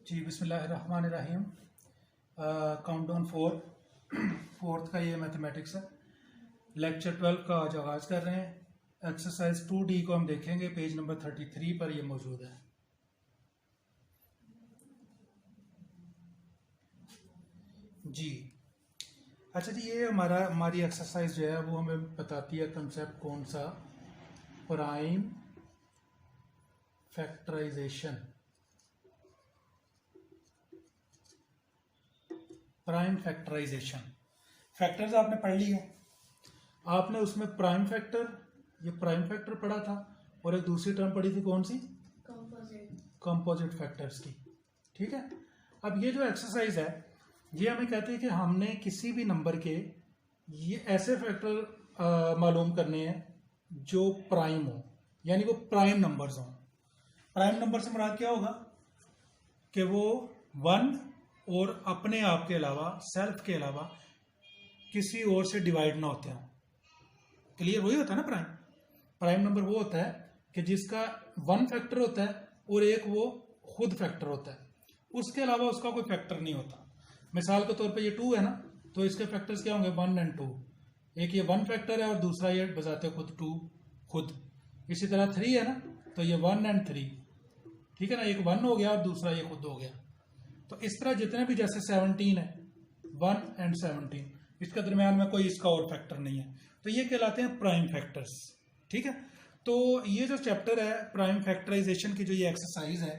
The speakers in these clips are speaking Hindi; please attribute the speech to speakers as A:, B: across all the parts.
A: जी बिस्मिल्लाहिर्रहमानिर्रहीम। काउंटडाउन फोर्थ का ये मैथमेटिक्स है। लेक्चर 12 का आज आगाज़ कर रहे हैं। एक्सरसाइज 2D को हम देखेंगे, पेज नंबर 33 पर ये मौजूद है। जी अच्छा जी, ये हमारी एक्सरसाइज जो है वो हमें बताती है कंसेप्ट कौन सा, prime factorization. Prime factorization factors आपने पढ़ ली है। आपने उसमें प्राइम फैक्टर, ये प्राइम फैक्टर पढ़ा था, और एक दूसरी टर्म पढ़ी थी कौन सी, कंपोजिट फैक्टर्स की। ठीक है, अब ये जो एक्सरसाइज है ये हमें कहते हैं कि हमने किसी भी नंबर के ये ऐसे फैक्टर मालूम करने हैं जो प्राइम हो, यानी वो प्राइम नंबर्स हों। प्राइम नंबर से मुराद क्या होगा कि वो 1 और अपने आप के अलावा, सेल्फ के अलावा किसी और से डिवाइड ना होते हों। क्लियर? वही होता है ना प्राइम। प्राइम नंबर वो होता है कि जिसका 1 फैक्टर होता है और एक वो खुद फैक्टर होता है, उसके अलावा उसका कोई फैक्टर नहीं होता। मिसाल के तौर पे ये 2 है ना, तो इसके फैक्टर्स क्या होंगे, 1 और 2। एक ये 1 फैक्टर है और दूसरा ये बजाते खुद 2 खुद। इसी तरह 3 है ना, तो ये 1 और 3, ठीक है ना, एक 1 हो गया और दूसरा ये खुद हो गया। तो इस तरह जितने भी, जैसे 17 है, 1 और 17, इसके दरमियान में कोई इसका और फैक्टर नहीं है, तो ये कहलाते हैं प्राइम फैक्टर्स। ठीक है, तो ये जो चैप्टर है प्राइम फैक्टराइजेशन की, जो ये एक्सरसाइज है,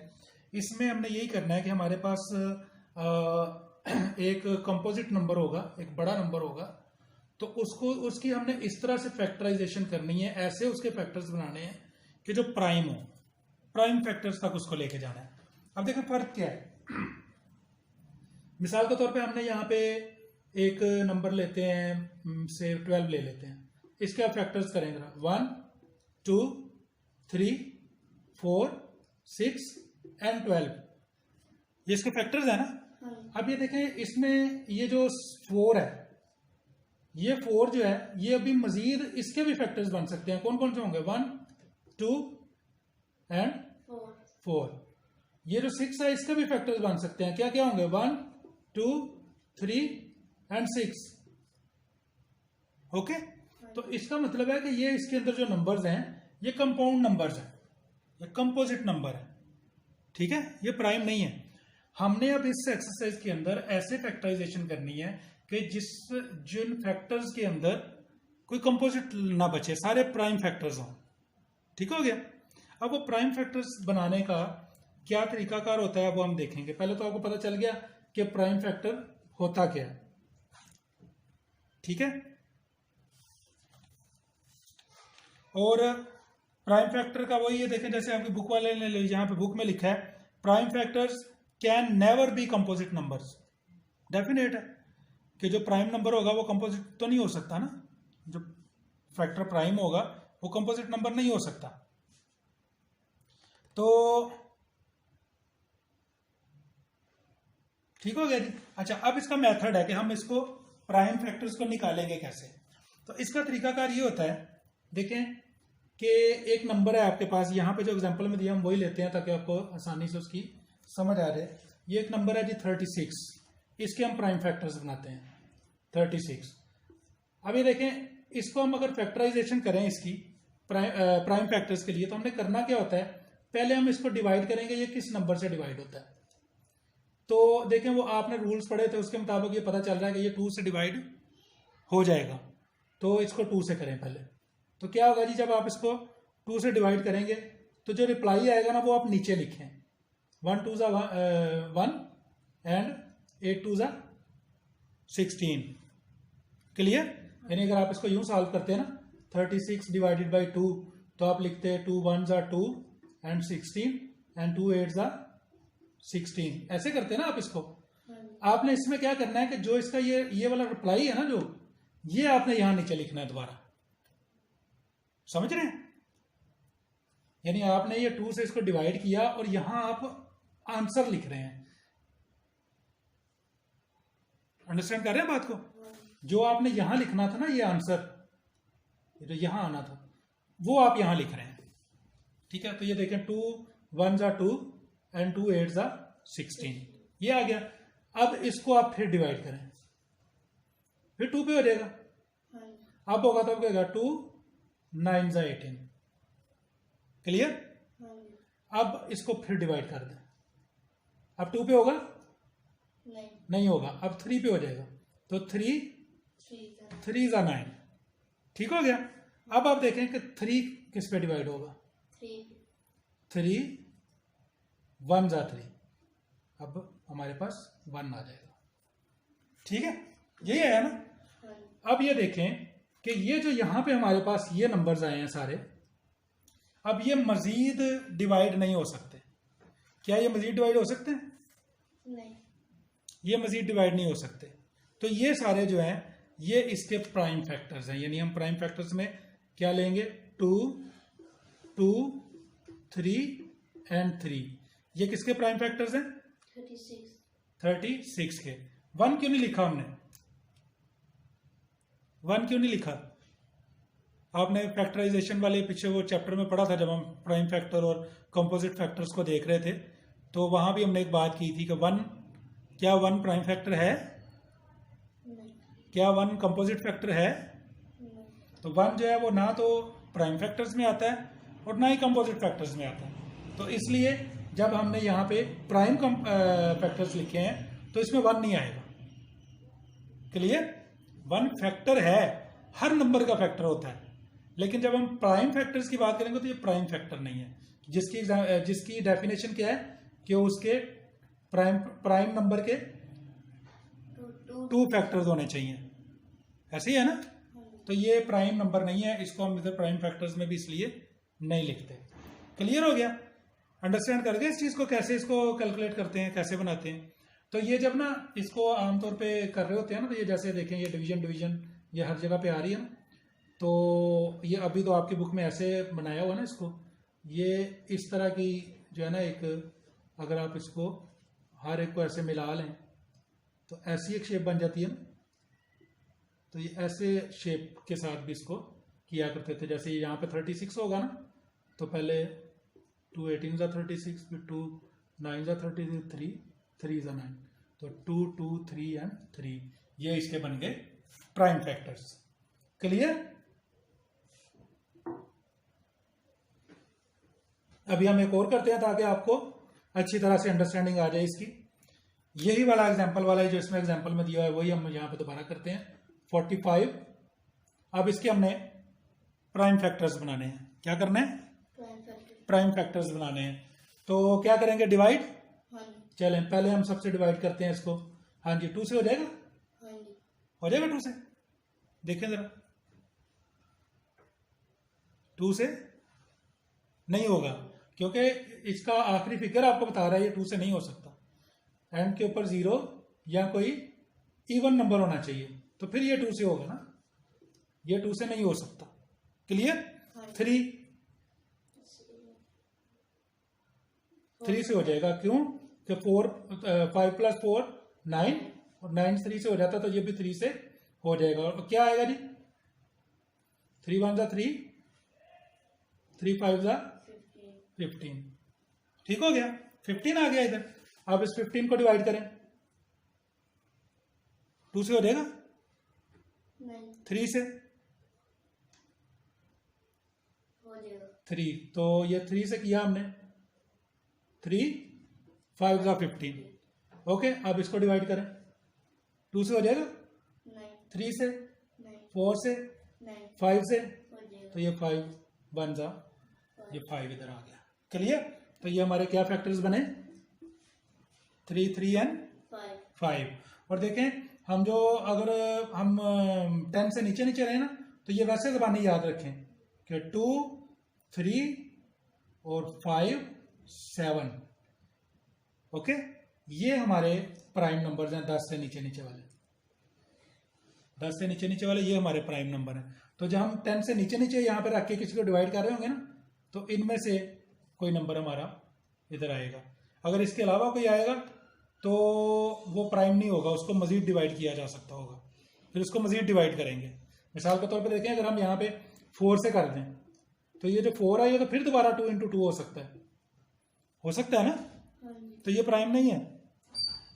A: इसमें हमने यही करना है कि हमारे पास एक कंपोजिट नंबर होगा, एक बड़ा नंबर होगा, तो उसकी हमने इस तरह से फैक्टराइजेशन करनी है, ऐसे उसके फैक्टर्स बनाने हैं कि जो प्राइम हो, प्राइम फैक्टर्स तक उसको लेके जाना है। अब देखें फर्क क्या है। मिसाल के तौर पे हमने यहाँ पे एक नंबर लेते हैं, से 12 ले लेते हैं। इसके आप फैक्टर्स करेंगे 1, 2, 3, 4, 6 और 12, ये इसके फैक्टर्स है ना। अब ये देखें, इसमें ये जो 4 है, ये 4 जो है, ये अभी मजीद इसके भी फैक्टर्स बन सकते हैं। कौन कौन से होंगे, 1, 2 और 4। ये जो 6 है, इसके भी फैक्टर्स बन सकते हैं। क्या क्या होंगे, 1, 2, 3 और 6। ओके, तो इसका मतलब है कि ये इसके अंदर जो नंबर्स हैं ये कंपाउंड नंबर्स हैं, ये कंपोजिट नंबर है। ठीक है, ये प्राइम नहीं है। हमने अब इस एक्सरसाइज के अंदर ऐसे फैक्टराइजेशन करनी है कि जिन फैक्टर्स के अंदर कोई कंपोजिट ना बचे, सारे प्राइम फैक्टर्स हों। ठीक हो गया। अब वो प्राइम फैक्टर्स बनाने का क्या तरीकाकार होता है वो हम देखेंगे। पहले तो आपको पता चल गया कि प्राइम फैक्टर होता क्या है। ठीक है, और प्राइम फैक्टर का वही है, देखें जैसे आपकी बुक वाले ने यहां पे बुक में लिखा है, prime factors can never be composite numbers. Definite है कि जो प्राइम नंबर होगा वो कंपोजिट तो नहीं हो सकता ना, जो फैक्टर प्राइम होगा वो कंपोजिट नंबर नहीं हो सकता। तो ठीक हो गया जी। अच्छा, अब इसका मेथड है कि हम इसको प्राइम फैक्टर्स को निकालेंगे कैसे। तो इसका तरीकाकार ये होता है, देखें कि एक नंबर है आपके पास, यहां पे जो एग्जांपल में दिया हम वही लेते हैं ताकि आपको आसानी से उसकी समझ आ जाए। ये एक नंबर है जी 36, इसके हम प्राइम फैक्टर्स बनाते हैं 36। अब ये देखें, इसको हम अगर फैक्टराइजेशन करें इसकी प्राइम फैक्टर्स के लिए, तो हमने करना क्या होता है, पहले हम इसको डिवाइड करेंगे, ये किस नंबर से डिवाइड होता है। तो देखें, वो आपने रूल्स पढ़े थे, उसके मुताबिक ये पता चल रहा है कि ये 2 से डिवाइड हो जाएगा, तो इसको 2 से करें पहले। तो क्या होगा जी, जब आप इसको 2 से डिवाइड करेंगे तो जो रिप्लाई आएगा ना वो आप नीचे लिखें, 1 2 ज़ा 1 एंड 8 2 ज़ा 16। क्लियर? यानी अगर आप इसको यूं सॉल्व करते हैं ना, 36 डिवाइडेड बाई 2, तो आप लिखते हैं 2 1 ज़ा 2 एंड 16 एंड 2 8 ज़ा 16, ऐसे करते हैं ना आप इसको। आपने इसमें क्या करना है कि जो इसका ये वाला रिप्लाई है ना, जो ये आपने यहां नीचे लिखना है दोबारा। समझ रहे हैं? यानी आपने ये 2 से इसको डिवाइड किया और यहां आप आंसर लिख रहे हैं। अंडरस्टैंड कर रहे हैं बात को? जो आपने यहां लिखना था ना, ये आंसर, ये जो यहां आना था, वो आप यहां लिख रहे हैं। ठीक है, तो ये देखें 2 1 ज़ा 2 एंड 2 8 ज़ा 16, ये आ गया। अब इसको आप फिर डिवाइड करें, फिर 2 पे हो जाएगा। अब होगा तो क्या, 2 9 जा 18, क्लियर। अब इसको फिर डिवाइड कर दें, अब 2 पे होगा नहीं होगा, अब 3 पे हो जाएगा, तो 3 जा 9, ठीक हो गया। अब आप देखें कि 3 किस पे डिवाइड होगा, 3 1 जा 3, अब हमारे पास 1 आ जाएगा, ठीक है, यही है ना। अब ये देखें कि ये जो यहां पे हमारे पास ये नंबर्स आए हैं सारे, अब ये मजीद डिवाइड नहीं हो सकते। क्या ये मजीद डिवाइड हो सकते हैं?
B: नहीं,
A: ये मजीद डिवाइड नहीं हो सकते। तो ये सारे जो हैं ये इसके प्राइम फैक्टर्स हैं, यानी हम प्राइम फैक्टर्स में क्या लेंगे, 2 2 3 एंड 3, ये किसके प्राइम फैक्टर्स हैं? 36 के। 1 क्यों नहीं लिखा हमने? 1 क्यों नहीं लिखा? आपने फैक्टराइजेशन वाले पीछे वो चैप्टर में पढ़ा था, जब हम प्राइम फैक्टर और कंपोजिट फैक्टर्स को देख रहे थे, तो वहां भी हमने एक बात की थी कि 1 क्या 1 प्राइम फैक्टर है?
B: नहीं,
A: क्या 1 कंपोजिट फैक्टर है?
B: नहीं।
A: तो 1 जो है वो ना तो प्राइम फैक्टर्स में आता है और ना ही कंपोजिट फैक्टर्स में आता है। तो इसलिए जब हमने यहाँ पे प्राइम फैक्टर्स लिखे हैं तो इसमें 1 नहीं आएगा, क्लियर। 1 फैक्टर है, हर नंबर का फैक्टर होता है, लेकिन जब हम प्राइम फैक्टर्स की बात करेंगे तो ये प्राइम फैक्टर नहीं है, जिसकी डेफिनेशन क्या है कि उसके प्राइम नंबर के 2 फैक्टर्स होने चाहिए, ऐसे ही है ना। तो ये प्राइम नंबर नहीं है, इसको हम इधर प्राइम फैक्टर्स में भी इसलिए नहीं लिखते। क्लियर हो गया? अंडरस्टैंड कर गए इस चीज को, कैसे इसको कैलकुलेट करते हैं, कैसे बनाते हैं। तो ये जब ना इसको आमतौर पे कर रहे होते हैं ना, तो ये जैसे देखें ये डिवीजन ये हर जगह पे आ रही है ना, तो ये अभी तो आपकी बुक में ऐसे बनाया हुआ ना इसको, ये इस तरह की जो है ना एक, अगर आप इसको हर एक को ऐसे मिला लें तो ऐसी एक शेप बन जाती है ना। तो ये ऐसे शेप के साथ भी इसको किया करते थे। जैसे यहाँ पे 36 होगा ना, तो पहले 2 18 जा 36, फिर 2 9 जा 33, 3 जा 9, तो 2 2 3 एंड 3, ये इसके बन गए प्राइम फैक्टर्स। क्लियर? अभी हम एक और करते हैं ताकि आपको अच्छी तरह से अंडरस्टैंडिंग आ जाए इसकी। यही वाला एग्जांपल वाला है जो इसमें एग्जांपल में दिया है, वही हम यहां पे दोबारा करते हैं। 45, अब इसके हमने प्राइम फैक्टर्स बनाने हैं। क्या करना है? प्राइम फैक्टर्स बनाने हैं। तो क्या करेंगे? डिवाइड। चलें पहले हम सबसे डिवाइड करते हैं इसको। हाँ जी, 2 से हो जाएगा? हो जाएगा 2 से? देखें जरा, 2 से नहीं होगा, क्योंकि इसका आखिरी फिगर आपको बता रहा है ये 2 से नहीं हो सकता। एंड के ऊपर 0 या कोई इवन नंबर होना चाहिए, तो फिर ये 2 से होगा ना, ये 2 से नहीं हो सकता। क्लियर? 3 से हो जाएगा, क्यों कि 5 + 4 9, और 9 3 से हो जाता, तो ये भी 3 से हो जाएगा। और क्या आएगा जी? 3 1 जा 3, 3 5 जा 15, ठीक हो गया, 15 आ गया इधर। अब इस 15 को डिवाइड करें, 2 से हो जाएगा?
B: नहीं,
A: 3 से
B: हो जाएगा
A: 3, तो ये 3 से किया हमने, 3 5 जा 15। ओके, अब इसको डिवाइड करें, 2 से हो जाएगा?
B: नहीं,
A: 3 से,
B: नहीं,
A: 4 से,
B: नहीं,
A: 5 से,
B: हो जाएगा
A: तो ये 5 बन जा, ये 5 इधर आ गया। क्लियर? तो ये हमारे क्या फैक्टर्स बने? 3 3 एंड 5। और देखें हम जो, अगर हम 10 से नीचे नीचे रहे ना, तो ये वैसे जबानी याद रखें कि 2 3 और 5 7। ओके, ये हमारे प्राइम नंबर्स हैं 10 से नीचे नीचे वाले। 10 से नीचे नीचे वाले ये हमारे प्राइम नंबर हैं। तो जब हम 10 से नीचे नीचे यहाँ पे रख के किसी को डिवाइड कर रहे होंगे ना, तो इनमें से कोई नंबर हमारा इधर आएगा। अगर इसके अलावा कोई आएगा तो वो प्राइम नहीं होगा, उसको मजीद डिवाइड किया जा सकता होगा, फिर उसको मजीद डिवाइड करेंगे। मिसाल के तौर पे देखें, अगर हम यहाँ पे 4 से कर दें, तो ये जो 4 है ये तो फिर दोबारा 2 × 2 हो सकता है ना।
B: हाँ जी।
A: तो ये प्राइम नहीं है,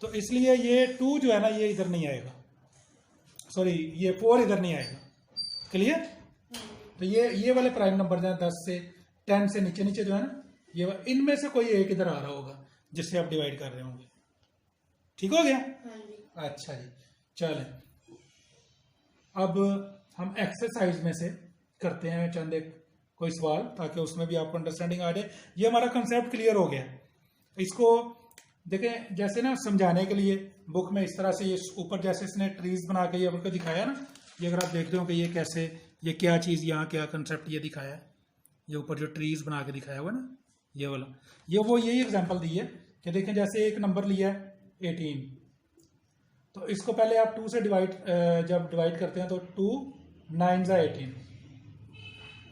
A: तो इसलिए ये 2 जो है ना ये इधर नहीं आएगा, सॉरी ये 4 इधर नहीं आएगा। क्लियर?
B: हाँ जी।
A: तो ये वाले प्राइम नंबर जो है 10 से 10 से नीचे नीचे जो है ना, ये इनमें से कोई एक इधर आ रहा होगा जिससे आप डिवाइड कर रहे होंगे। ठीक हो गया?
B: हाँ जी।
A: अच्छा जी, चलें अब हम एक्सरसाइज में से करते हैं चंद एक कोई सवाल, ताकि उसमें भी आपको अंडरस्टैंडिंग आ जाए। ये हमारा कंसेप्ट क्लियर हो गया। इसको देखें, जैसे ना समझाने के लिए बुक में इस तरह से ये ऊपर जैसे इसने ट्रीज बना के ये आपको दिखाया ना, ये अगर आप देखते हो कि ये कैसे, ये क्या चीज़, यहाँ क्या कंसेप्ट ये दिखाया है, ये ऊपर जो ट्रीज बना के दिखाया हुआ ना, ये वाला, ये वो यही एग्जांपल दी है कि देखें जैसे एक नंबर लिया है 18, तो इसको पहले आप 2 से डिवाइड, जब डिवाइड करते हैं तो 2 9 ज़ा 18।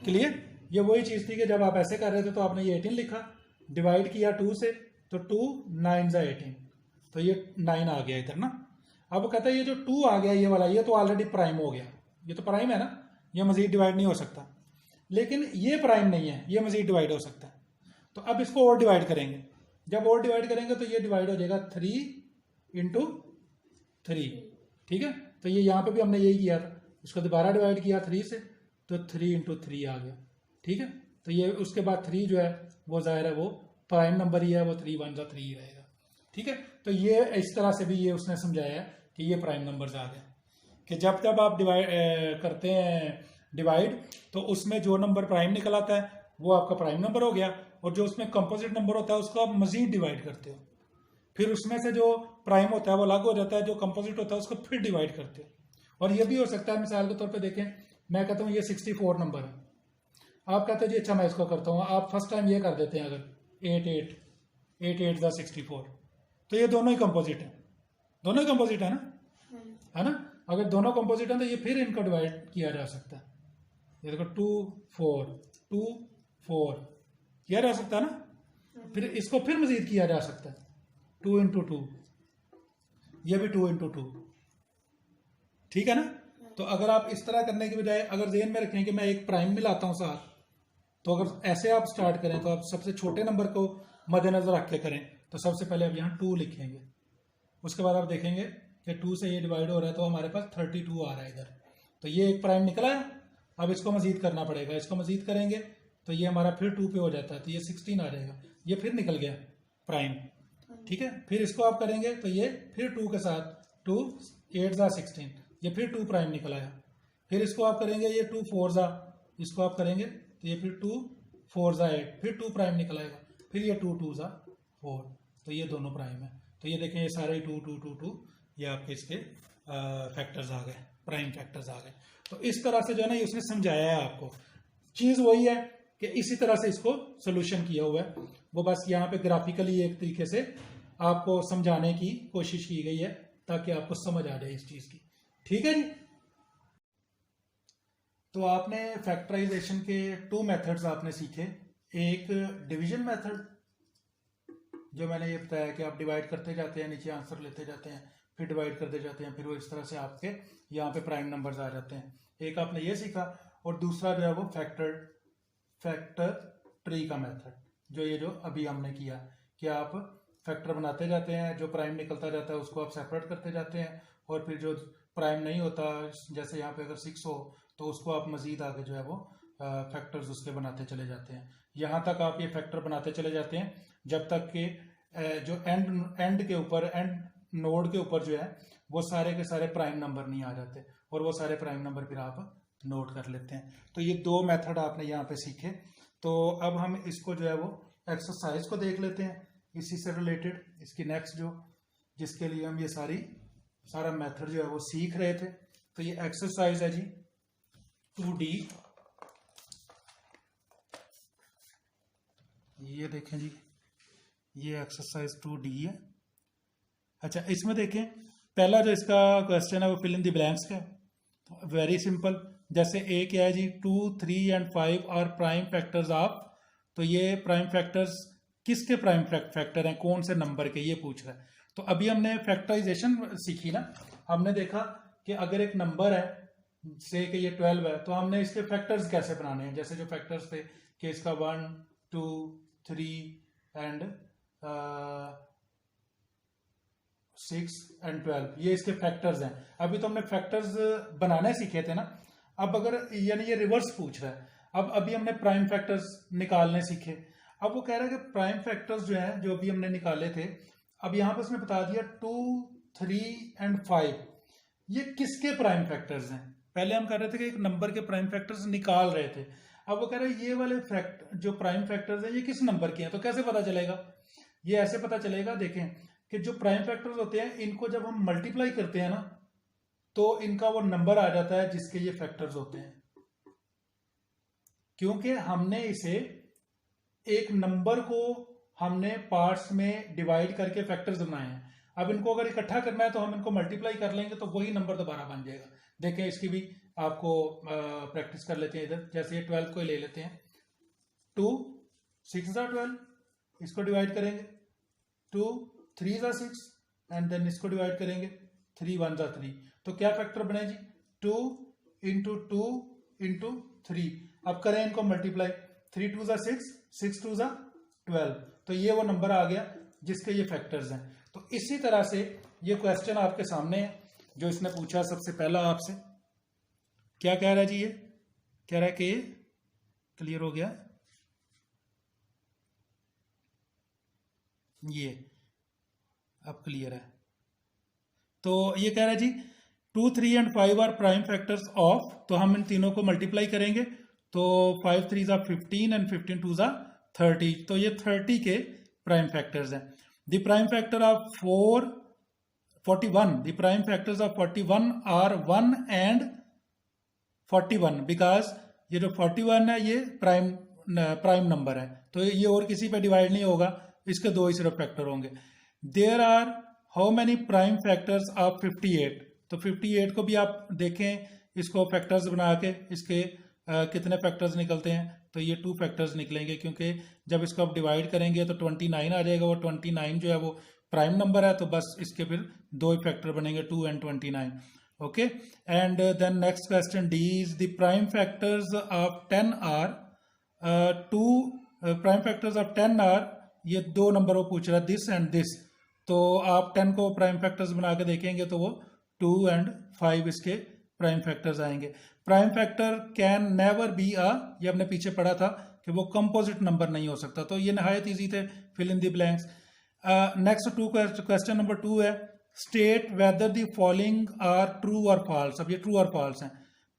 A: क्लियर? ये वही चीज़ थी कि जब आप ऐसे कर रहे थे तो आपने ये 18 लिखा, डिवाइड किया 2 से, तो 2 9 ज़ा 18, तो ये 9 आ गया इधर ना। अब कहता है ये जो 2 आ गया ये वाला, ये तो ऑलरेडी प्राइम हो गया, ये तो प्राइम है ना, ये मजीद डिवाइड नहीं हो सकता। लेकिन ये प्राइम नहीं है, ये मजीद डिवाइड हो सकता है। तो अब इसको और डिवाइड करेंगे, जब और डिवाइड करेंगे तो ये डिवाइड हो जाएगा 3 इंटू 3। ठीक है? तो ये यहाँ पे भी हमने यही किया था, इसको दोबारा डिवाइड किया 3 से, तो 3 इंटू 3 आ गया। ठीक है? तो ये उसके बाद 3 जो है वो जाहिर है वो प्राइम नंबर ही है, वो 3 1 ज़ा 3 ही रहेगा। ठीक है? तो ये इस तरह से भी ये उसने समझाया है कि ये प्राइम नंबर्स आ गए, कि जब जब आप डिवाइड करते हैं डिवाइड, तो उसमें जो नंबर प्राइम निकल आता है वो आपका प्राइम नंबर हो गया, और जो उसमें कंपोजिट नंबर होता है उसको आप मजीद डिवाइड करते हो, फिर उसमें से जो प्राइम होता है वो अलग हो जाता है, जो कंपोजिट होता है उसको फिर डिवाइड करते हो। और ये भी हो सकता है, मिसाल के तौर पे देखें, मैं कहता हूँ ये 64 नंबर है, आप कहते हो जी अच्छा मैं इसको करता हूँ, आप फर्स्ट टाइम ये कर देते हैं, अगर 8 8 ज़ा 64, तो ये दोनों ही कंपोजिट है, दोनों ही कंपोजिट है ना, है ना। अगर दोनों कंपोजिट है तो ये फिर इनको डिवाइड किया जा सकता है, ये देखो 2 4 किया जा सकता है ना, फिर इसको फिर मजीद किया जा सकता है 2 इंटू 2, ये भी 2 इंटू 2। ठीक है ना? तो अगर आप इस तरह करने की बजाय अगर जेहन में रखें कि मैं एक प्राइम भी लाता हूं साथ, तो अगर ऐसे आप स्टार्ट करें तो आप सबसे छोटे नंबर को मद्देनजर रख के करें, तो सबसे पहले आप यहाँ 2 लिखेंगे, उसके बाद आप देखेंगे कि 2 से ये डिवाइड हो रहा है तो हमारे पास 32 आ रहा है इधर, तो ये एक प्राइम निकला है। अब इसको मजीद करना पड़ेगा, इसको मजीद करेंगे तो ये हमारा फिर 2 पे हो जाता है, तो ये 16 आ जाएगा, ये फिर निकल गया प्राइम। ठीक है? फिर इसको आप करेंगे तो ये फिर 2 के साथ 2 8 ज़ा 16, ये फिर 2 प्राइम निकल आया। फिर इसको आप करेंगे ये 2 4 ज़ा, इसको आप करेंगे तो ये फिर 2 4 ज़ा 8, फिर 2 प्राइम निकल आएगा, फिर ये 2 2 ज़ा 4, तो ये दोनों प्राइम है। तो ये देखें ये सारे 2 2 2 2 ये आपके इसके फैक्टर्स आ गए, प्राइम फैक्टर्स आ गए। तो इस तरह से जो है ना ये उसने समझाया है आपको, चीज़ वही है कि इसी तरह से इसको सोल्यूशन किया हुआ है, वो बस यहाँ पे ग्राफिकली एक तरीके से आपको समझाने की कोशिश की गई है ताकि आपको समझ आ जाए इस चीज की। ठीक है जी? तो आपने फैक्टराइजेशन के 2 मेथड्स आपने सीखे, एक डिवीजन मेथड जो मैंने ये बताया कि आप डिवाइड करते जाते हैं, नीचे आंसर लेते जाते हैं, फिर डिवाइड करते जाते हैं, फिर वो इस तरह से आपके यहाँ पे प्राइम नंबर्स आ जाते हैं। एक आपने ये सीखा, और दूसरा जो है वो फैक्टर ट्री का मेथड, जो ये जो अभी हमने किया कि आप फैक्टर बनाते जाते हैं, जो प्राइम निकलता जाता है उसको आप सेपरेट करते जाते हैं, और फिर जो प्राइम नहीं होता, जैसे यहाँ पे अगर 6 हो तो उसको आप मजीद आगे जो है वो फैक्टर्स उसके बनाते चले जाते हैं। यहाँ तक आप ये फैक्टर बनाते चले जाते हैं जब तक कि जो एंड के ऊपर, एंड नोड के ऊपर जो है वो सारे के सारे प्राइम नंबर नहीं आ जाते, और वो सारे प्राइम नंबर फिर आप नोट कर लेते हैं। तो ये 2 मेथड आपने यहाँ पे सीखे। तो अब हम इसको जो है वो एक्सरसाइज को देख लेते हैं इसी से रिलेटेड, इसकी नेक्स्ट जो जिसके लिए हम ये सारा मेथड जो है वो सीख रहे थे। तो ये एक्सरसाइज है जी 2D, ये देखें जी, ये एक्सरसाइज 2D है। अच्छा, इसमें देखें पहला जो इसका क्वेश्चन है वो फिल इन द ब्लैंक्स का, तो वेरी सिंपल। जैसे ए क्या है जी, 2 3 and 5 are prime factors of, तो ये प्राइम फैक्टर्स किसके प्राइम फैक्टर हैं, कौन से नंबर के, ये पूछ रहा है। तो अभी हमने फैक्टराइजेशन सीखी ना, हमने देखा कि अगर एक नंबर है से कि ये 12 है, तो हमने इसके फैक्टर्स कैसे बनाने हैं। जैसे जो फैक्टर्स थे कि इसका 1 2 3 एंड 6 एंड 12, ये इसके फैक्टर्स हैं। अभी तो हमने फैक्टर्स बनाने सीखे थे ना, अब अगर यानी ये रिवर्स पूछ रहा है। अब अभी हमने प्राइम फैक्टर्स निकालने सीखे, अब वो कह रहा है कि प्राइम फैक्टर्स जो है जो अभी हमने निकाले थे, अब यहाँ पे उसने बता दिया 2, 3 एंड 5 ये किसके प्राइम फैक्टर्स हैं। पहले हम कर रहे थे कि एक नंबर के प्राइम फैक्टर्स निकाल रहे थे, अब वो कह रहे हैं ये वाले फैक्ट जो प्राइम फैक्टर्स हैं ये किस नंबर के हैं। तो कैसे पता चलेगा, ये ऐसे पता चलेगा, देखें कि जो प्राइम फैक्टर्स होते हैं इनको जब हम मल्टीप्लाई करते हैं ना तो इनका वो नंबर आ जाता है जिसके ये फैक्टर्स होते हैं, क्योंकि हमने इसे एक नंबर को हमने पार्ट्स में डिवाइड करके फैक्टर्स बनाए हैं। अब इनको अगर इकट्ठा करना है तो हम इनको मल्टीप्लाई कर लेंगे तो वही नंबर दोबारा बन जाएगा। देखें इसकी भी आपको प्रैक्टिस कर लेते हैं इधर, जैसे ये 12 को ले लेते हैं, 2 6 ज़ा 12, इसको डिवाइड करेंगे, 2 3 ज़ा 6 एंड देन इसको डिवाइड करेंगे, 3 1 ज़ा 3, तो क्या फैक्टर बने जी, 2 इंटू 2 इंटू 3। अब करें इनको मल्टीप्लाई, 3 2 ज़ा 6, 6 2 ज़ा 12, तो ये वो नंबर आ गया जिसके ये फैक्टर्स हैं। तो इसी तरह से ये क्वेश्चन आपके सामने है जो इसने पूछा सबसे पहला आपसे। क्या कह रहा है जी, ये कह रहा है कि ये क्लियर हो गया, ये अब क्लियर है। तो ये कह रहा है जी 2 3 and 5 are prime factors of, तो हम इन तीनों को मल्टीप्लाई करेंगे तो 5 3 ज़ा 15 एंड 15 2 ज़ा 30, तो ये 30 के प्राइम फैक्टर्स हैं। The prime factor of 41, the prime factors of 41 are 1 and 41, because ये जो 41 है ये प्राइम नंबर है, तो ये और किसी पे डिवाइड नहीं होगा, इसके दो ही सिर्फ फैक्टर होंगे। There are how many prime factors of 58, तो 58 को भी आप देखें, इसको फैक्टर्स बना के इसके कितने फैक्टर्स निकलते हैं, तो ये 2 फैक्टर्स निकलेंगे, क्योंकि जब इसको आप डिवाइड करेंगे तो 29 आ जाएगा, वो 29 जो है वो प्राइम नंबर है, तो बस इसके फिर 2 ही फैक्टर बनेंगे, 2 and 29। Okay, and then next question D is the prime factors of 10 are 2, prime factors of 10 are, ये 2 नंबर वो पूछ रहा है, दिस एंड दिस, तो आप 10 को प्राइम फैक्टर्स बना के देखेंगे तो वो 2 एंड 5 इसके प्राइम फैक्टर्स आएंगे। Prime factor can never be ये हमने पीछे पढ़ा था कि वो कंपोजिट नंबर नहीं हो सकता, तो ये नहायत इजी थे, fill in the blanks. Next question number 2 है, state whether the following are true और फॉल्स। अब ये ट्रू और फॉल्स हैं।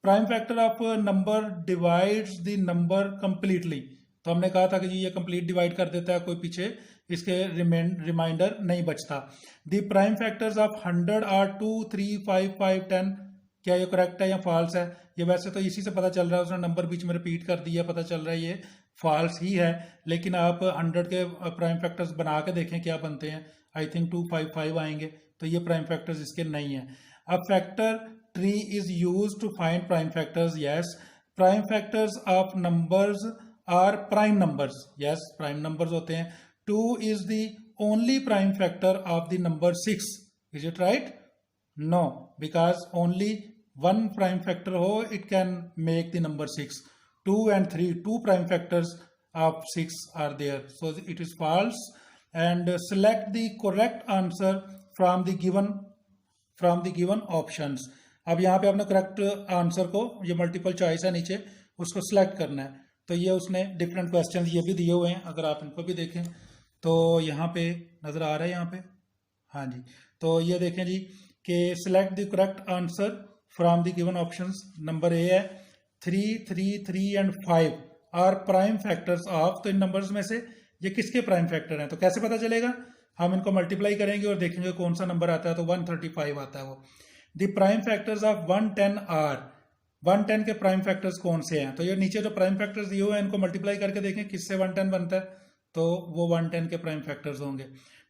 A: Prime factor of number divides the number completely, तो हमने कहा था कि जी ये कंप्लीट डिवाइड कर देता है, कोई पीछे इसके रिमाइंडर नहीं बचता। The prime factors of 100 are 2 3 5 5 10, क्या ये करेक्ट है या फॉल्स है। ये वैसे तो इसी से पता चल रहा है, उसने नंबर बीच में रिपीट कर दिया, पता चल रहा है ये फॉल्स ही है, लेकिन आप 100 के प्राइम फैक्टर्स बना के देखें क्या बनते हैं, आई थिंक 255 आएंगे, तो ये प्राइम फैक्टर्स इसके नहीं है। अब factor tree is use to find prime factors, yes. Prime factors of numbers are prime numbers, yes prime numbers होते हैं। 2 is the only prime factor of the number 6, is it right? No, because only one prime factor ho, it can make the number 6. 2 and 3, 2 prime factors of 6 are there, so it is false. And select the correct answer from the given options. अब यहाँ पे आपने करेक्ट आंसर को, ये मल्टीपल चॉइस है नीचे, उसको सिलेक्ट करना है, तो ये उसने डिफरेंट क्वेश्चन ये भी दिए हुए हैं, अगर आप इनको भी देखें तो यहाँ पे नजर आ रहा है, यहाँ पे हाँ जी, तो ये देखें जी कि select the correct answer from the given options. Number A है 3 3 3 and 5 are prime factors of, तो इन नंबर्स में से ये किसके प्राइम फैक्टर हैं, तो कैसे पता चलेगा, हम इनको मल्टीप्लाई करेंगे और देखेंगे कौन सा नंबर आता है, तो 135 आता है वो। The prime factors of 110 are, 110 के प्राइम फैक्टर्स कौन से हैं, तो ये नीचे जो प्राइम फैक्टर्स दिए हुए हैं इनको मल्टीप्लाई करके देखें किससे 110 बनता है, तो वो 110 के प्राइम फैक्टर्स होंगे।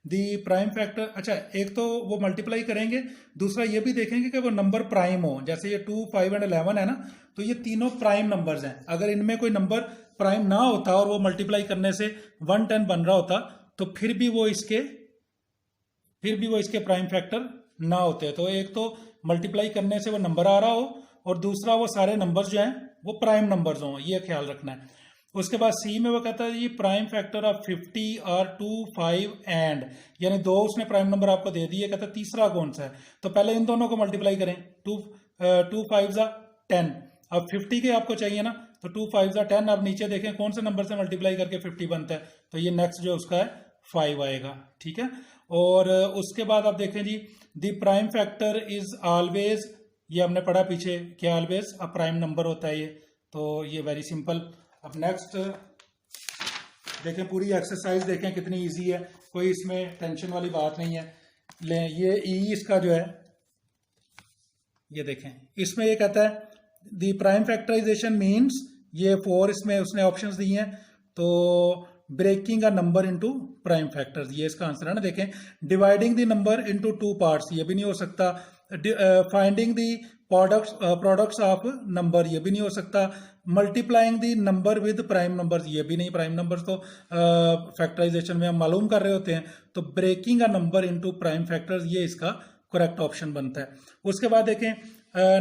A: दी प्राइम फैक्टर, अच्छा एक तो वो मल्टीप्लाई करेंगे, दूसरा ये भी देखेंगे कि वो नंबर प्राइम हो, जैसे ये 2 5 एंड 11 है ना, तो ये तीनों प्राइम नंबर्स हैं। अगर इनमें कोई नंबर प्राइम ना होता और वो मल्टीप्लाई करने से 110 बन रहा होता तो फिर भी वो इसके प्राइम फैक्टर ना होते। तो एक तो मल्टीप्लाई करने से वो नंबर आ रहा हो और दूसरा वो सारे नंबर्स जो हैं वो प्राइम नंबर्स हों, ये ख्याल रखना है। उसके बाद सी में वो कहता है ये प्राइम फैक्टर ऑफ 50 और 2 5 एंड, यानी दो उसने प्राइम नंबर आपको दे दिए, कहता है तीसरा कौन सा है। तो पहले इन दोनों को मल्टीप्लाई करें, 2 5 जा 10, अब 50 के आपको चाहिए ना, तो 2 5 जा 10। अब नीचे देखें कौन से नंबर से मल्टीप्लाई करके 50 बनता है, तो ये नेक्स्ट जो उसका है 5 आएगा, ठीक है। और उसके बाद आप देखें जी, the prime factor is always, ये हमने पढ़ा पीछे क्या ऑलवेज अ प्राइम नंबर होता है ये, तो ये वेरी सिंपल। अब नेक्स्ट देखें, पूरी एक्सरसाइज देखें कितनी इजी है, कोई इसमें टेंशन वाली बात नहीं है। ले ये ई इसका जो है, ये देखें इसमें ये कहता है द प्राइम फैक्टराइजेशन मीन्स, ये 4 इसमें उसने ऑप्शंस दिए हैं, तो breaking a number into prime factors, ये इसका आंसर है ना। देखें dividing the number into 2 parts, ये भी नहीं हो सकता। Finding the products of number, ये भी नहीं हो सकता। Multiplying the number with prime numbers, ये भी नहीं, प्राइम नंबर्स तो फैक्टराइजेशन में हम मालूम कर रहे होते हैं। तो breaking a number into prime factors, ये इसका करेक्ट ऑप्शन बनता है। उसके बाद देखें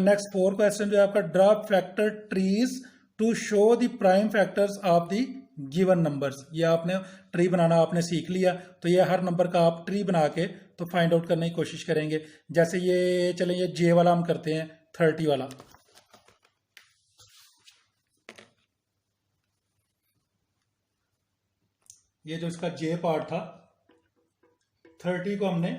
A: नेक्स्ट 4 क्वेश्चन जो है आपका, draw factor trees to show the prime factors of the given numbers, ये आपने ट्री बनाना आपने सीख लिया, तो ये हर नंबर का आप ट्री बना के तो फाइंड आउट करने की कोशिश करेंगे। जैसे ये चलें, ये जे वाला हम करते हैं, 30 वाला, ये जो इसका जे पार्ट था 30 को हमने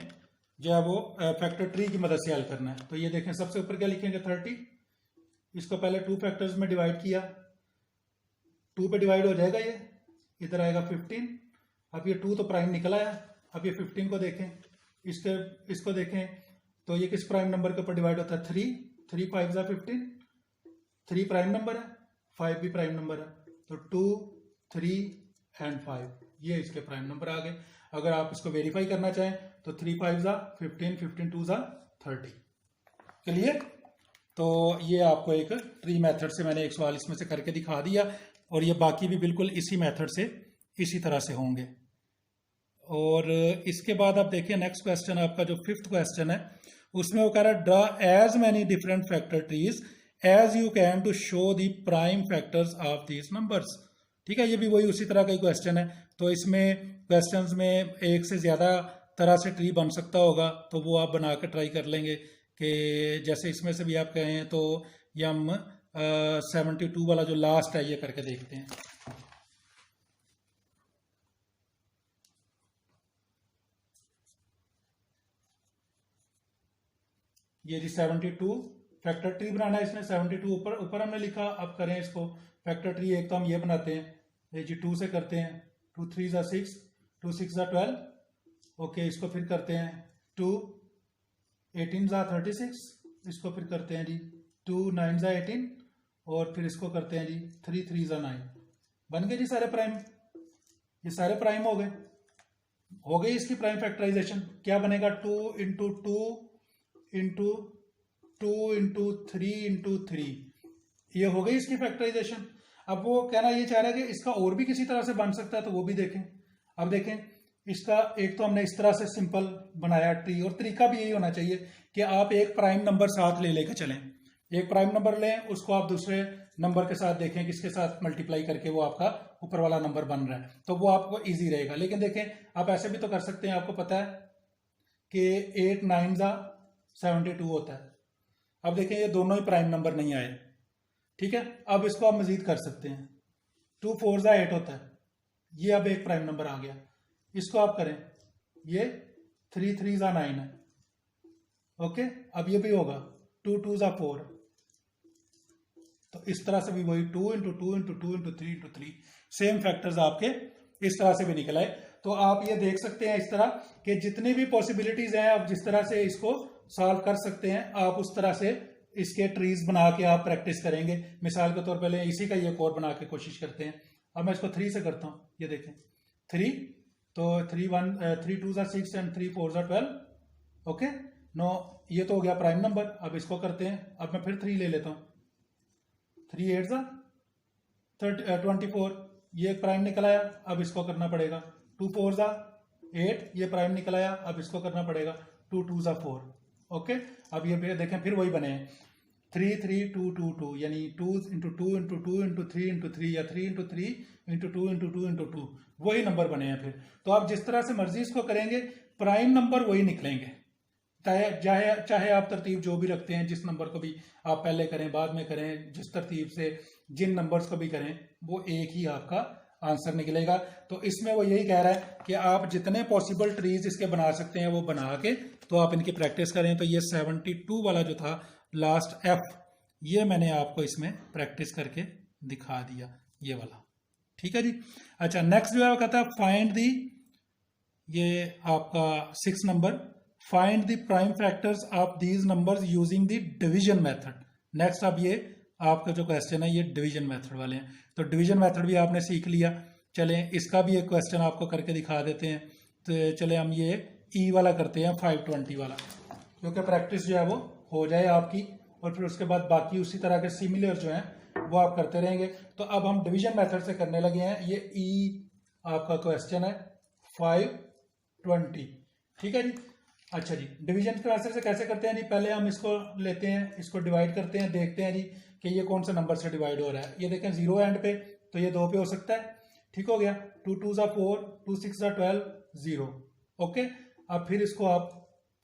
A: जो है वो फैक्टर ट्री की मदद से हल करना है। तो ये देखें सबसे ऊपर क्या लिखेंगे 30, इसको पहले 2 फैक्टर्स में डिवाइड किया, 2 पे डिवाइड हो जाएगा, ये इधर आएगा 15। अब ये 2 तो प्राइम निकल आया। अब ये 15 को देखें, इसको देखें, तो ये किस प्राइम नंबर के ऊपर डिवाइड होता है, 3 5 जा 15, 3 प्राइम नंबर है, 5 भी प्राइम नंबर है, तो 2 3 एंड 5 ये इसके प्राइम नंबर आ गए। अगर आप इसको वेरीफाई करना चाहें तो 3 5 जा 15, 15 2 जा 30। क्लियर? तो ये आपको एक ट्री मेथड से मैंने एक सवाल इसमें से करके दिखा दिया, और ये बाकी भी बिल्कुल इसी मेथड से इसी तरह से होंगे। और इसके बाद आप देखिए नेक्स्ट क्वेश्चन आपका जो 5th क्वेश्चन है, उसमें वो कह रहा है draw as many different factor trees as you can to show the prime factors of these numbers. ठीक है, ये भी वही उसी तरह का ही क्वेश्चन है। तो इसमें क्वेश्चंस में एक से ज़्यादा तरह से ट्री बन सकता होगा, तो वो आप बना कर ट्राई कर लेंगे कि जैसे इसमें से भी आप कहें तो ये हम 72 वाला जो लास्ट है ये करके देखते हैं। ये जी 72 फैक्टर ट्री बनाना है, इसमें 72 ऊपर हमने लिखा। अब करें इसको फैक्टर ट्री, एक तो हम ये बनाते हैं, ये जी 2 से करते हैं, 2 3 जा 6, 2 6 जा 12, ओके। इसको फिर करते हैं 2 18 जा 36, इसको फिर करते हैं जी 2 9 जा 18, और फिर इसको करते हैं जी 3 3 जा 9। बन गए जी सारे प्राइम, ये सारे प्राइम हो गई इसकी प्राइम फैक्टराइजेशन। क्या बनेगा 2 इंटू 2 इंटू 2 इंटू 3 इंटू 3, ये हो गई इसकी फैक्टराइजेशन। अब वो कहना ये चाह रहा है कि इसका और भी किसी तरह से बन सकता है, तो वो भी देखें। अब देखें इसका एक तो हमने इस तरह से सिंपल बनाया ट्री, और तरीका भी यही होना चाहिए कि आप एक प्राइम नंबर साथ ले लेकर चलें। एक प्राइम नंबर लें, उसको आप दूसरे नंबर के साथ देखें किसके साथ मल्टीप्लाई करके वो आपका ऊपर वाला नंबर बन रहा है, तो वो आपको इजी रहेगा। लेकिन देखें आप ऐसे भी तो कर सकते हैं, आपको पता है कि 8 9 जा 72 होता है। अब देखें ये दोनों ही प्राइम नंबर नहीं आए, ठीक है। अब इसको आप मजीद कर सकते हैं, 2 4 जा 8 होता है, ये अब एक प्राइम नंबर आ गया। इसको आप करें, ये 3 3 जा 9 है, ओके। अब ये भी होगा 2 2 जा 4, तो इस तरह से भी वही 2 into 2 into 2 into 3 into 3 same factors आपके इस तरह से भी निकल आए। तो आप ये देख सकते हैं इस तरह कि जितनी भी पॉसिबिलिटीज हैं, आप जिस तरह से इसको सॉल्व कर सकते हैं, आप उस तरह से इसके ट्रीज बना के आप प्रैक्टिस करेंगे। मिसाल के तौर पर पहले इसी का ये एक और बना के कोशिश करते हैं। अब मैं इसको 3 से करता हूँ, ये देखें 3, तो 3 2 जा 6 एंड 3 4 जा 12, ओके। नो, ये तो हो गया प्राइम नंबर। अब इसको करते हैं, अब मैं फिर 3 ले लेता हूँ, 3 8 जा 24, ये प्राइम निकल आया। अब इसको करना पड़ेगा 2 4 जा 8, ये प्राइम निकल आया। अब इसको करना पड़ेगा 2 2 जा 4, ओके। अब ये देखें फिर वही बने हैं। 3 3 2 2 2 यानी 2 इंटू 2 इंटू 2 इंटू 3 इंटू 3 या 3 इंटू 3 इंटू 2 इंटू 2 इंटू 2 वही नंबर बने हैं फिर। तो आप जिस तरह से मर्जी इसको करेंगे प्राइम नंबर वही निकलेंगे, चाहे चाहे आप तरतीब जो भी रखते हैं, जिस नंबर को भी आप पहले करें बाद में करें, जिस तरतीब से जिन नंबर्स को भी करें वो एक ही आपका आंसर निकलेगा। तो इसमें वो यही कह रहा है कि आप जितने पॉसिबल ट्रीज इसके बना सकते हैं वो बना के तो आप इनकी प्रैक्टिस करें। तो ये 72 वाला जो था लास्ट F, ये मैंने आपको इसमें प्रैक्टिस करके दिखा दिया, ये वाला। ठीक है जी। अच्छा, नेक्स्ट जो है वो कहता है फाइंड दी, ये आपका 6 number, find the prime factors of these numbers using the division method. Next अब ये आपका जो क्वेश्चन है ये डिवीजन मेथड वाले हैं। तो डिवीजन मेथड भी आपने सीख लिया। चलें इसका भी एक क्वेश्चन आपको करके दिखा देते हैं। तो चले हम ये ई वाला करते हैं 520 वाला, क्योंकि प्रैक्टिस जो है वो हो जाए आपकी, और फिर उसके बाद बाकी उसी तरह के सिमिलर जो हैं वो आप करते रहेंगे। तो अब हम डिवीजन मेथड से करने लगे हैं। ये ई आपका क्वेश्चन है 520। ठीक है जी। अच्छा जी, डिवीजन के मेथड से कैसे करते हैं जी? पहले हम इसको लेते हैं, इसको डिवाइड करते हैं, देखते हैं जी कि ये कौन सा नंबर से डिवाइड हो रहा है। ये देखें 0 एंड पे, तो ये 2 पे हो सकता है। ठीक हो गया। 2 2 ज़ा 4, 2 6 ज़ा 12, 0। ओके, अब फिर इसको आप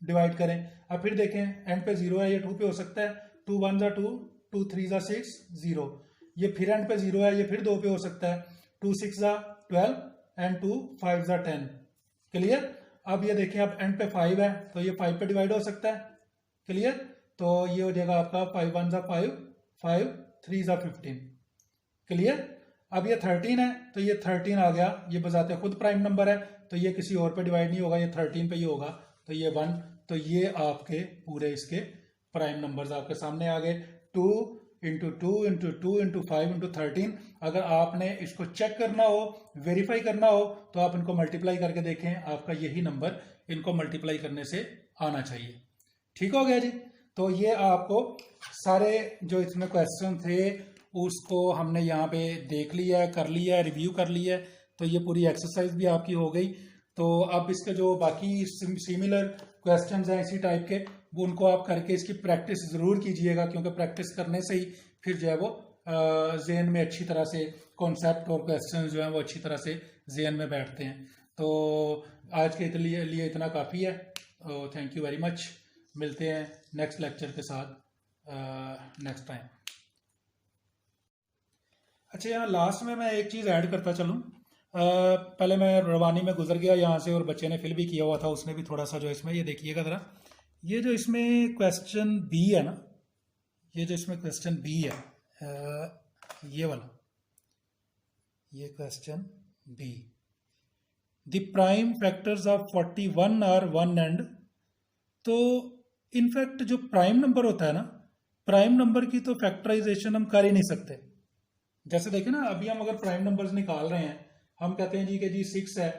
A: डिवाइड करें। अब फिर देखें एंड पे 0 है, ये 2 पे हो सकता है। 2 1 ज़ा 2, 2 3 ज़ा 6, 0। ये फिर एंड पे 0 है, ये फिर 2 पे हो सकता है। 2 6 ज़ा 12 एंड 2 5 ज़ा 10। क्लियर। अब ये देखें अब एंड पे 5 है, तो ये 5 पे डिवाइड हो सकता है। क्लियर। तो ये हो जाएगा आपका 5 1 ज़ा 5, 5 3 ज़ा 15। क्लियर। अब ये 13 है, तो ये 13 आ गया, ये बजाते खुद प्राइम नंबर है, तो ये किसी और पे डिवाइड नहीं होगा, ये 13 पे ही होगा। तो ये 1, तो ये आपके पूरे इसके प्राइम नंबर्स आपके सामने आ गए। 2 इंटू 2 इंटू 2 इंटू 5 इंटू 13। अगर आपने इसको चेक करना हो, वेरीफाई करना हो, तो आप इनको मल्टीप्लाई करके देखें, आपका यही नंबर इनको मल्टीप्लाई करने से आना चाहिए। ठीक हो गया जी। तो ये आपको सारे जो इसमें क्वेश्चन थे उसको हमने यहाँ पे देख लिया है, कर लिया है, रिव्यू कर लिया है। तो ये पूरी एक्सरसाइज भी आपकी हो गई। तो अब इसके जो बाकी सिमिलर क्वेश्चंस हैं इसी टाइप के, वो उनको आप करके इसकी प्रैक्टिस ज़रूर कीजिएगा, क्योंकि प्रैक्टिस करने से ही फिर जो है वो ज़हन में अच्छी तरह से कॉन्सेप्ट और क्वेश्चन जो हैं वो अच्छी तरह से ज़हन में बैठते हैं। तो आज के लिए इतना काफ़ी है। Thank you very much. मिलते हैं नेक्स्ट लेक्चर के साथ नेक्स्ट टाइम। अच्छा, यहाँ लास्ट में मैं एक चीज़ ऐड करता चलूँ। पहले मैं रवानी में गुजर गया यहाँ से, और बच्चे ने फिल भी किया हुआ था, उसने भी थोड़ा सा जो इसमें ये देखिएगा ज़रा, ये जो इसमें क्वेश्चन बी है ना, ये जो इसमें क्वेश्चन बी है, ये वाला, ये question B, the prime factors of 41 are 1 and. तो इनफैक्ट जो प्राइम नंबर होता है ना, प्राइम नंबर की तो फैक्टराइजेशन हम कर ही नहीं सकते। जैसे देखें ना, अभी हम अगर प्राइम नंबर्स निकाल रहे हैं, हम कहते हैं जी कि जी 6 है,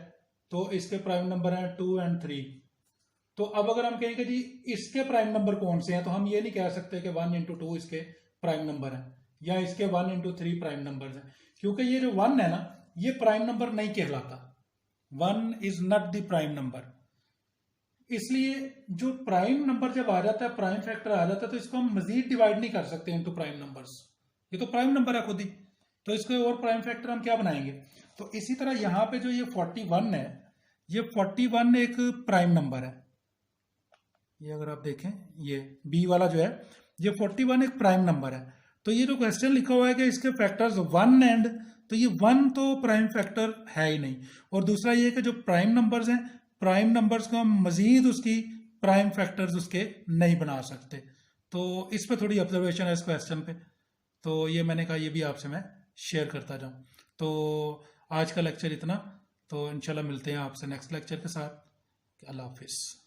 A: तो इसके प्राइम नंबर हैं 2 एंड 3। तो अब अगर हम कहें कि जी इसके प्राइम नंबर कौन से हैं, तो हम ये नहीं कह सकते कि 1 इंटू 2 इसके प्राइम नंबर हैं, या इसके 1 इंटू 3 प्राइम नंबर हैं, क्योंकि ये जो 1 है ना, ये प्राइम नंबर नहीं कहलाता। 1 is not the prime number. इसलिए जो प्राइम नंबर जब आ जाता है, प्राइम फैक्टर आ जाता है, तो इसको हम मजीद डिवाइड नहीं कर सकते इनटू प्राइम नंबर्स। ये तो प्राइम नंबर है खुद ही, तो इसको और प्राइम फैक्टर हम क्या बनाएंगे। तो इसी तरह यहाँ पे जो ये 41 है, ये 41 एक प्राइम नंबर है। ये अगर आप देखें, ये बी वाला जो है, ये 41 एक प्राइम नंबर है। तो ये जो क्वेश्चन लिखा हुआ है कि इसके फैक्टर्स 1 एंड, तो ये 1 तो प्राइम फैक्टर है ही नहीं। और दूसरा ये कि जो प्राइम नंबर्स हैं, प्राइम नंबर्स को हम मजीद उसकी प्राइम फैक्टर्स उसके नहीं बना सकते। तो इस पे थोड़ी ऑब्जर्वेशन है इस क्वेश्चन पे, तो ये मैंने कहा ये भी आपसे मैं शेयर करता जाऊँ। तो आज का लेक्चर इतना, तो इंशाल्लाह मिलते हैं आपसे नेक्स्ट लेक्चर के साथ। अल्लाह हाफिज़।